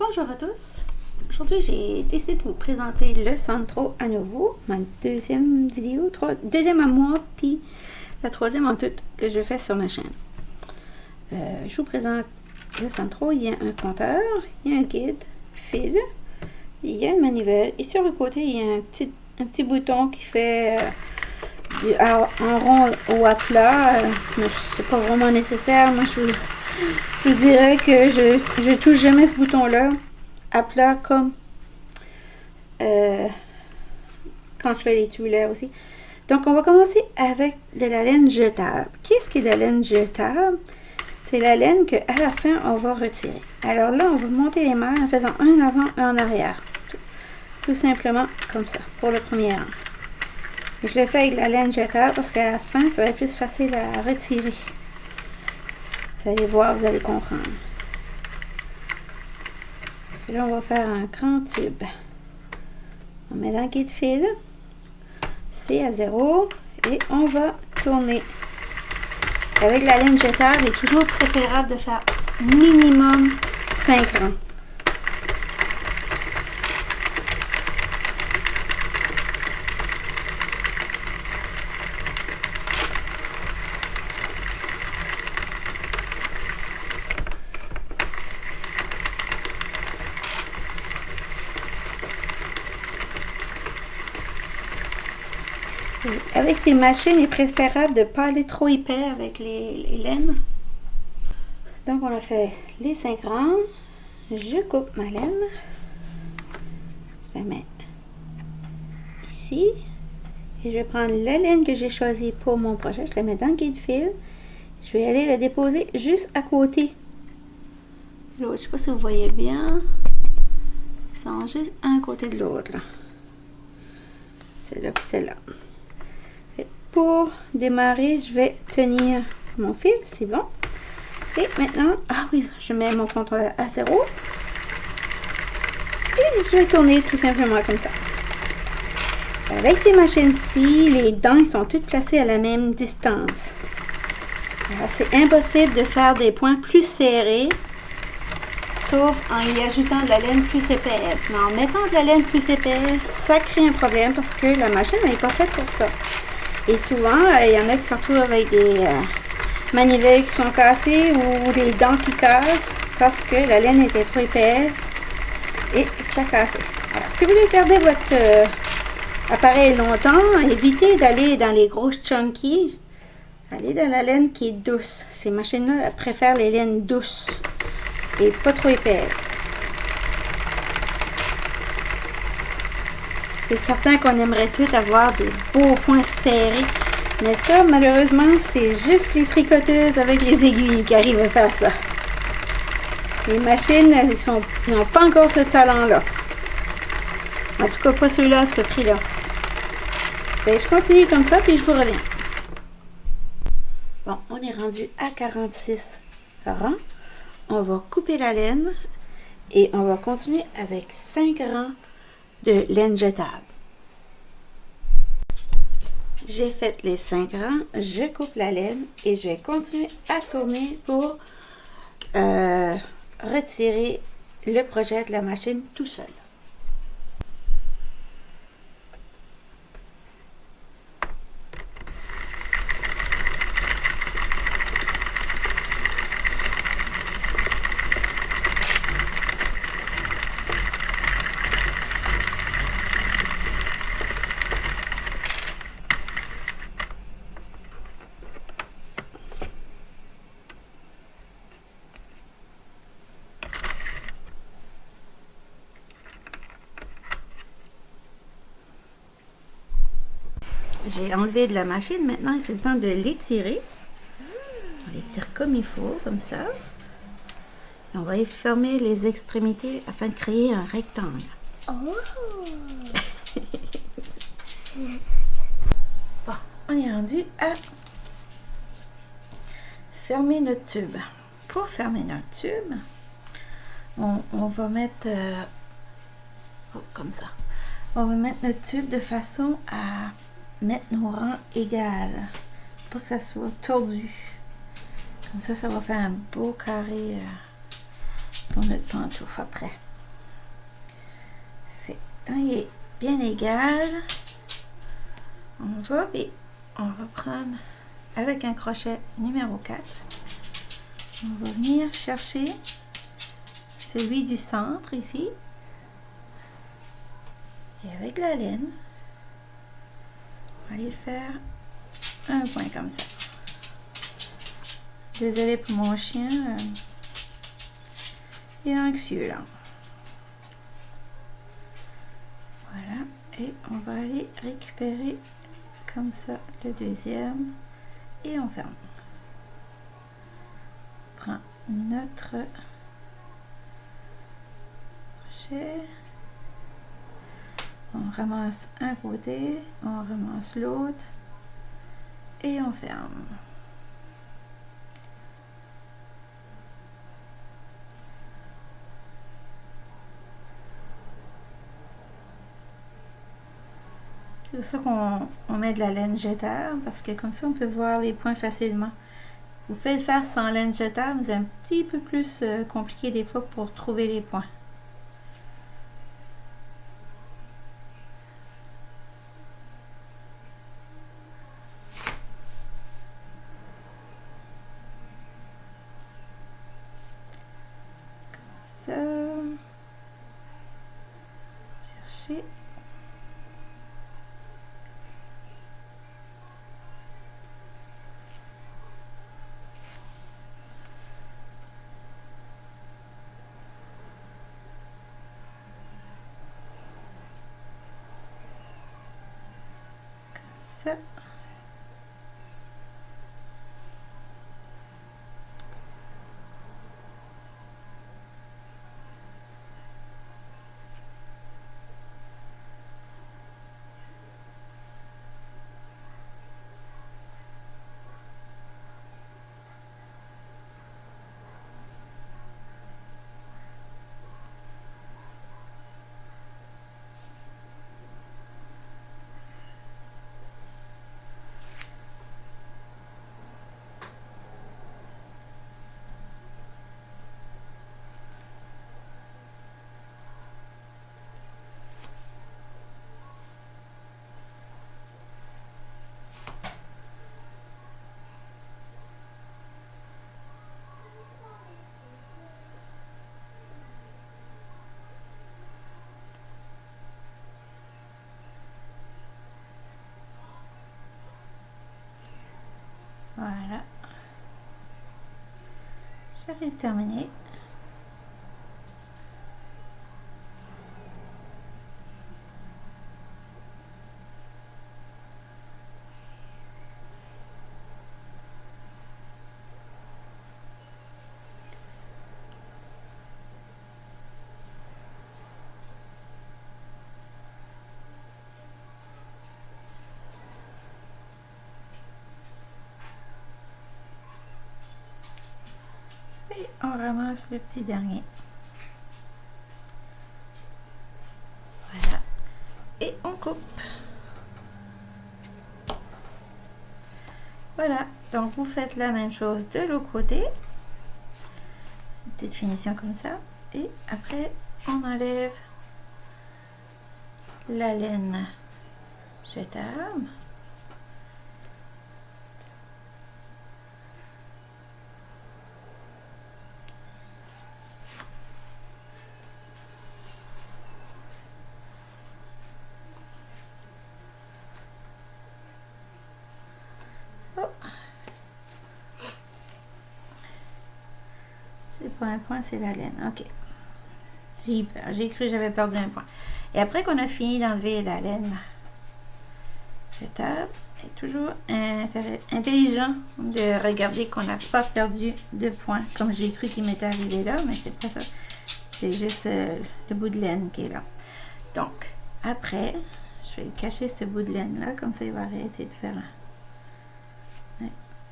Bonjour à tous. Aujourd'hui, j'ai décidé de vous présenter le Sandro à nouveau, ma deuxième vidéo, deuxième à moi, puis la troisième en tout que je fais sur ma chaîne. Je vous présente le Sandro. Il y a un compteur, il y a un guide, fil, il y a une manivelle et sur le côté, il y a un petit bouton qui fait en rond ou à plat, mais c'est pas vraiment nécessaire. Moi, je vous dirais que je touche jamais ce bouton-là à plat comme quand je fais les tubulaires aussi. Donc, on va commencer avec de la laine jetable. Qu'est-ce qui est de la laine jetable? C'est la laine qu'à la fin, on va retirer. Alors là, on va monter les mailles en faisant un avant, un en arrière. Tout simplement comme ça, pour le premier rang. Et je le fais avec la laine jetable parce qu'à la fin, ça va être plus facile à retirer. Vous allez voir, vous allez comprendre. Parce que là, on va faire un grand tube. On met dans le guide fil. C'est à 0. Et on va tourner. Avec la laine jetable, il est toujours préférable de faire minimum 5 rangs. Avec ces machines, il est préférable de ne pas aller trop épais avec les laines. Donc, on a fait les 5 rangs. Je coupe ma laine. Je la mets ici. Et je vais prendre la laine que j'ai choisie pour mon projet. Je la mets dans le guide fil. Je vais aller la déposer juste à côté. L'autre, je ne sais pas si vous voyez bien. Ils sont juste un côté de l'autre. Celle-là puis celle-là. Pour démarrer, je vais tenir mon fil, c'est bon. Et maintenant, ah oui, je mets mon compteur à 0. Et je vais tourner tout simplement comme ça. Avec ces machines-ci, les dents ils sont toutes placées à la même distance. C'est impossible de faire des points plus serrés, sauf en y ajoutant de la laine plus épaisse. Mais en mettant de la laine plus épaisse, ça crée un problème parce que la machine n'est pas faite pour ça. Et souvent, il y en a qui se retrouvent avec des manivelles qui sont cassées ou des dents qui cassent parce que la laine était trop épaisse et ça casse. Alors, si vous voulez garder votre appareil longtemps, évitez d'aller dans les grosses chunky. Allez dans la laine qui est douce. Ces machines-là préfèrent les laines douces et pas trop épaisses. C'est certain qu'on aimerait tout avoir des beaux points serrés. Mais ça, malheureusement, c'est juste les tricoteuses avec les aiguilles qui arrivent à faire ça. Les machines, ils n'ont pas encore ce talent-là. En tout cas, pas ceux-là à ce prix-là. Je continue comme ça, puis je vous reviens. Bon, on est rendu à 46 rangs. On va couper la laine et on va continuer avec 5 rangs de laine jetable. J'ai fait les 5 rangs, je coupe la laine et je vais continuer à tourner pour retirer le projet de la machine tout seul. J'ai enlevé de la machine, maintenant c'est le temps de l'étirer. On l'étire comme il faut, comme ça. Et on va y fermer les extrémités afin de créer un rectangle. Oh. Bon, on est rendu à fermer notre tube. Pour fermer notre tube, on va mettre comme ça. On va mettre notre tube de façon à mettre nos rangs égales, pas que ça soit tordu. Comme ça, ça va faire un beau carré pour notre pantoufle après. temps est bien égal, on va prendre avec un crochet numéro 4, on va venir chercher celui du centre ici, et avec la laine, on va aller faire un point comme ça. Désolée pour mon chien, il est anxieux là. Voilà, et on va aller récupérer comme ça le deuxième et on ferme. On prend notre crochet, on ramasse un côté, on ramasse l'autre et on ferme. C'est pour ça qu'on met de la laine jetable, parce que comme ça on peut voir les points facilement. Vous pouvez le faire sans laine jetable, c'est un petit peu plus compliqué des fois pour trouver les points. Comme ça. Chercher. Ça. Voilà. J'arrive terminé. Et on ramasse le petit dernier. Voilà. Et on coupe. Voilà. Donc vous faites la même chose de l'autre côté. Une petite finition comme ça. Et après, on enlève la laine jetable. C'est pas un point, c'est la laine. Ok. J'ai eu peur. J'ai cru que j'avais perdu un point. Et après qu'on a fini d'enlever la laine jetable, c'est toujours intelligent de regarder qu'on n'a pas perdu de points. Comme j'ai cru qu'il m'était arrivé là, mais c'est pas ça. C'est juste le bout de laine qui est là. Donc, après, je vais cacher ce bout de laine là, comme ça il va arrêter de faire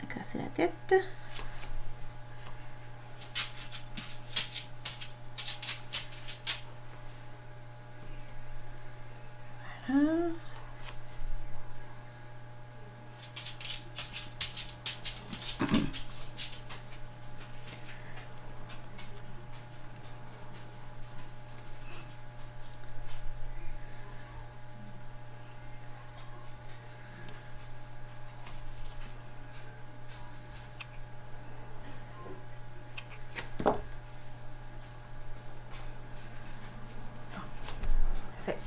casser la tête. Voilà.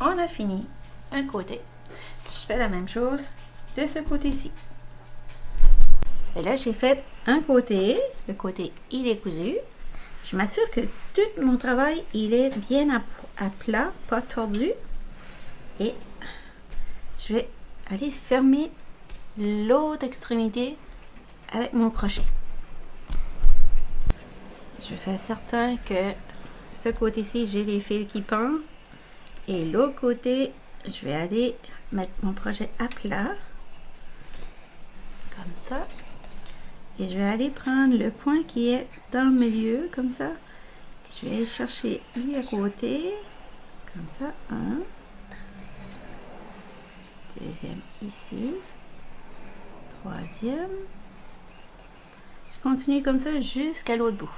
on a fini un côté. Je fais la même chose de ce côté-ci. Et là, j'ai fait un côté. Le côté, il est cousu. Je m'assure que tout mon travail, il est bien à plat, pas tordu. Et je vais aller fermer l'autre extrémité avec mon crochet. Je fais certain que ce côté-ci, j'ai les fils qui pendent. Et l'autre côté, je vais aller mettre mon crochet à plat. Comme ça. Et je vais aller prendre le point qui est dans le milieu, comme ça. Je vais aller chercher lui à côté. Comme ça, un. Deuxième ici. Troisième. Je continue comme ça jusqu'à l'autre bout.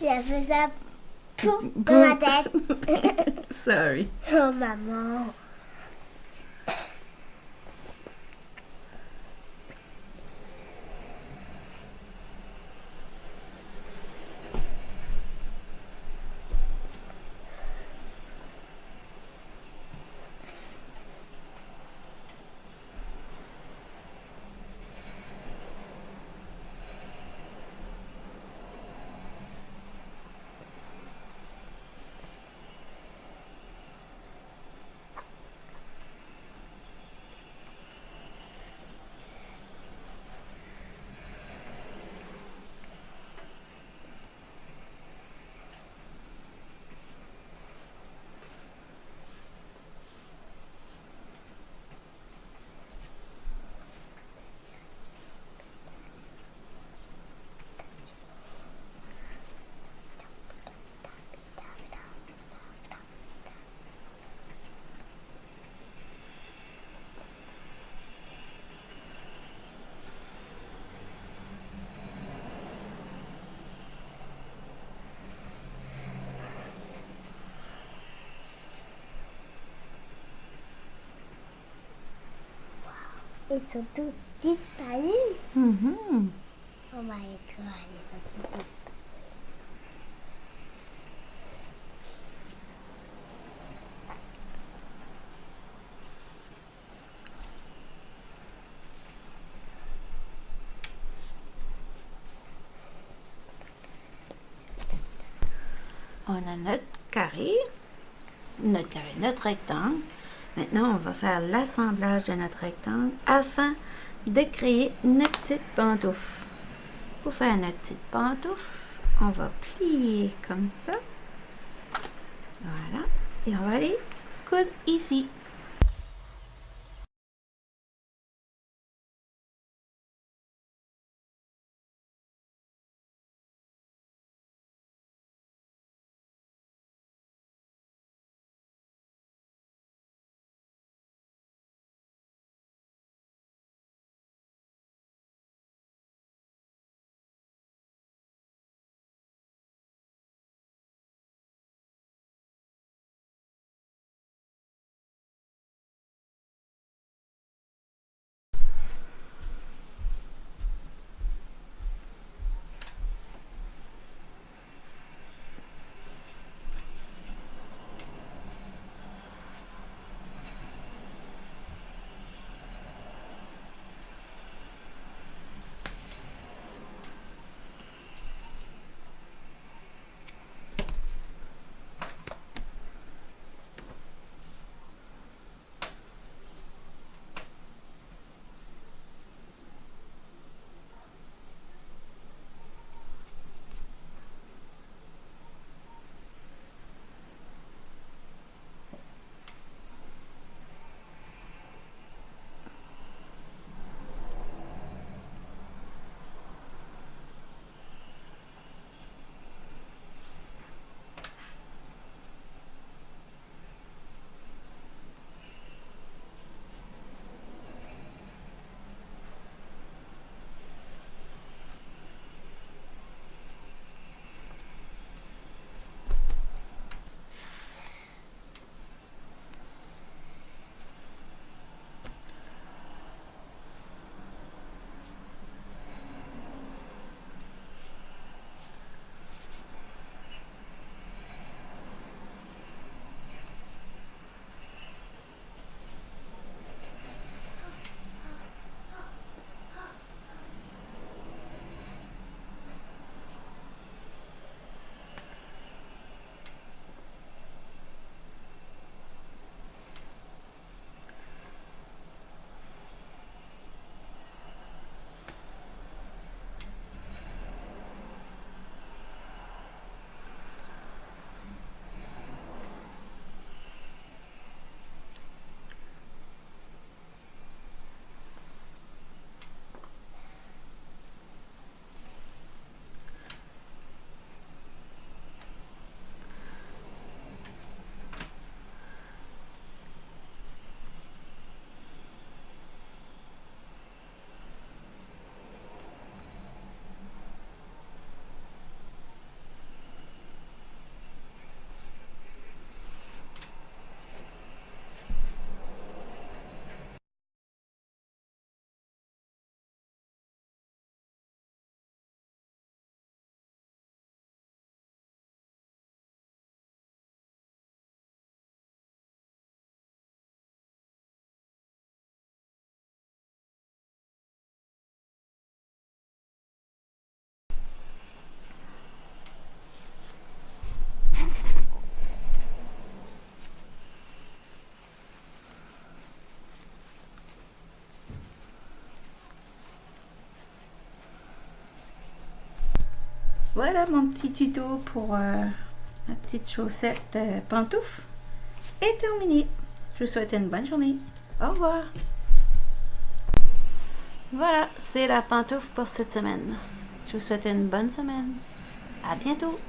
a fait ça poum, dans ma tête. Sorry. Oh, maman. Ils sont tous disparus. Mhm. Oh my god, ils sont tous disparus. On a notre rectangle. Maintenant, on va faire l'assemblage de notre rectangle afin de créer notre petite pantoufle. Pour faire notre petite pantoufle, on va plier comme ça. Voilà. Et on va aller coudre ici. Voilà mon petit tuto pour ma petite chaussette pantoufle est terminé. Je vous souhaite une bonne journée. Au revoir. Voilà, c'est la pantoufle pour cette semaine. Je vous souhaite une bonne semaine. À bientôt.